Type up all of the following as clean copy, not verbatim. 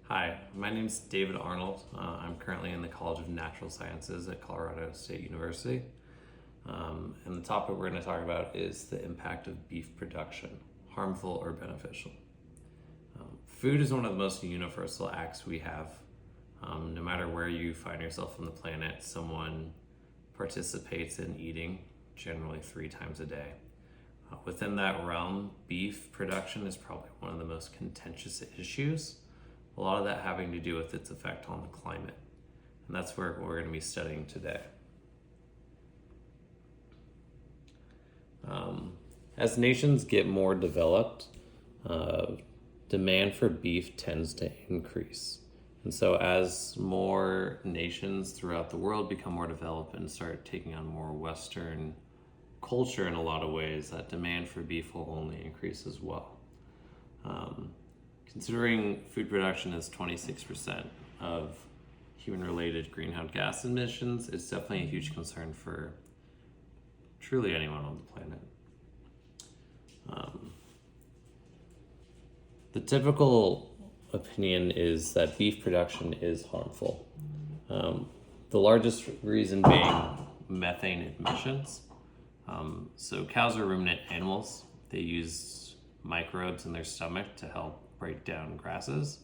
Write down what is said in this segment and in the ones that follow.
Hi, my name is David Arnold. I'm currently in the College of Natural Sciences at Colorado State University. And the topic we're going to talk about is the impact of beef production, harmful or beneficial. Food is one of the most universal acts we have. No matter where you find yourself on the planet, someone participates in eating, generally 3 times a day. Within that realm, beef production is probably one of the most contentious issues. A lot of that having to do with its effect on the climate. And that's where we're going to be studying today. As nations get more developed, demand for beef tends to increase. And so as more nations throughout the world become more developed and start taking on more Western culture in a lot of ways, that demand for beef will only increase as well. Considering food production is 26% of human-related greenhouse gas emissions, it's definitely a huge concern for truly anyone on the planet. The typical opinion is that beef production is harmful. The largest reason being methane emissions. So cows are ruminant animals. They use microbes in their stomach to help break down grasses.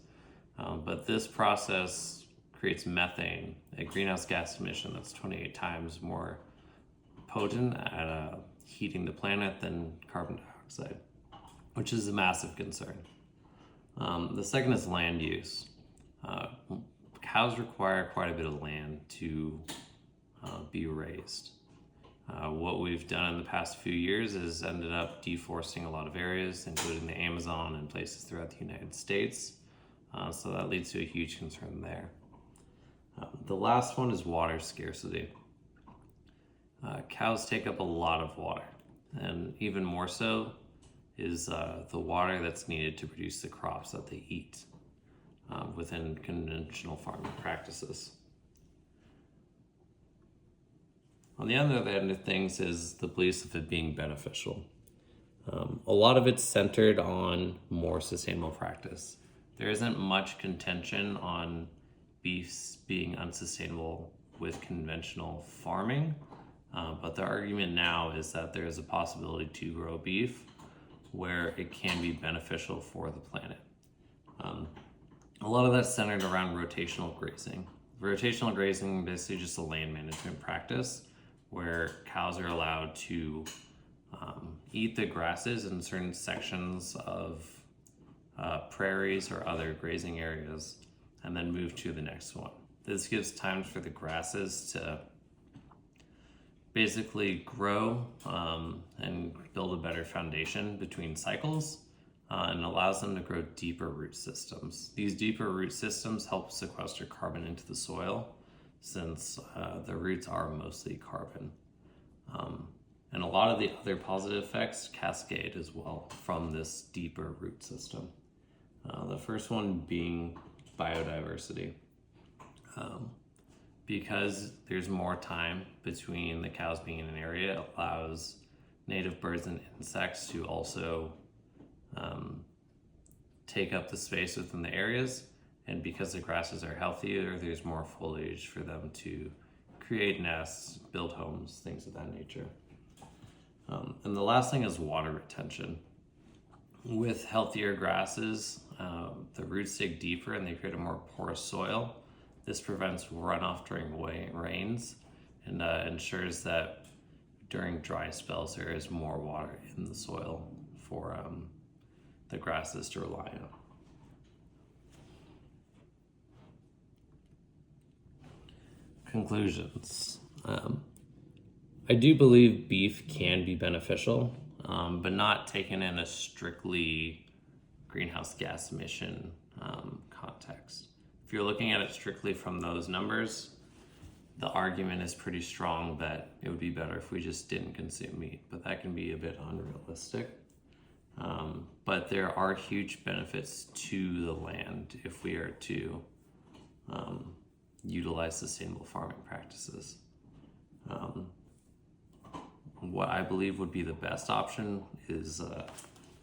But this process creates methane, a greenhouse gas emission that's 28 times more potent at heating the planet than carbon dioxide, which is a massive concern. The second is land use. Cows require quite a bit of land to be raised. What we've done in the past few years is ended up deforesting a lot of areas, including the Amazon and places throughout the United States. So that leads to a huge concern there. The last one is water scarcity. Cows take up a lot of water, and even more so is the water that's needed to produce the crops that they eat within conventional farming practices. On the other end of things is the beliefs of it being beneficial. A lot of it's centered on more sustainable practice. There isn't much contention on beefs being unsustainable with conventional farming, but the argument now is that there is a possibility to grow beef where it can be beneficial for the planet. A lot of that's centered around rotational grazing. Rotational grazing is basically just a land management practice where cows are allowed to eat the grasses in certain sections of prairies or other grazing areas and then move to the next one. This gives time for the grasses to basically grow and build a better foundation between cycles and allows them to grow deeper root systems. These deeper root systems help sequester carbon into the soil since the roots are mostly carbon. And a lot of the other positive effects cascade as well from this deeper root system. The first one being biodiversity. Because there's more time between the cows being in an area, it allows native birds and insects to also take up the space within the areas. And because the grasses are healthier, there's more foliage for them to create nests, build homes, things of that nature. And the last thing is water retention. With healthier grasses, the roots dig deeper and they create a more porous soil. This prevents runoff during rains and ensures that during dry spells there is more water in the soil for the grasses to rely on. Conclusions. I do believe beef can be beneficial, but not taken in a strictly greenhouse gas emission context. If you're looking at it strictly from those numbers, the argument is pretty strong that it would be better if we just didn't consume meat, but that can be a bit unrealistic. But there are huge benefits to the land if we are to utilize sustainable farming practices. What I believe would be the best option is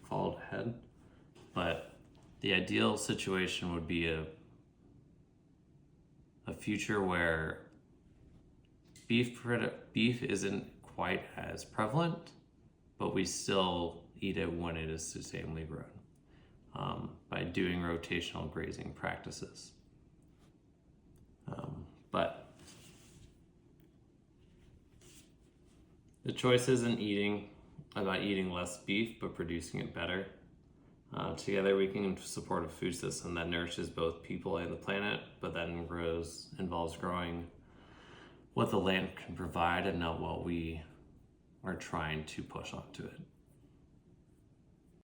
called head, but the ideal situation would be a a future where beef isn't quite as prevalent, but we still eat it when it is sustainably grown by doing rotational grazing practices. But the choice isn't about eating less beef, but producing it better. Together we can support a food system that nourishes both people and the planet, but that involves growing what the land can provide and not what we are trying to push onto it.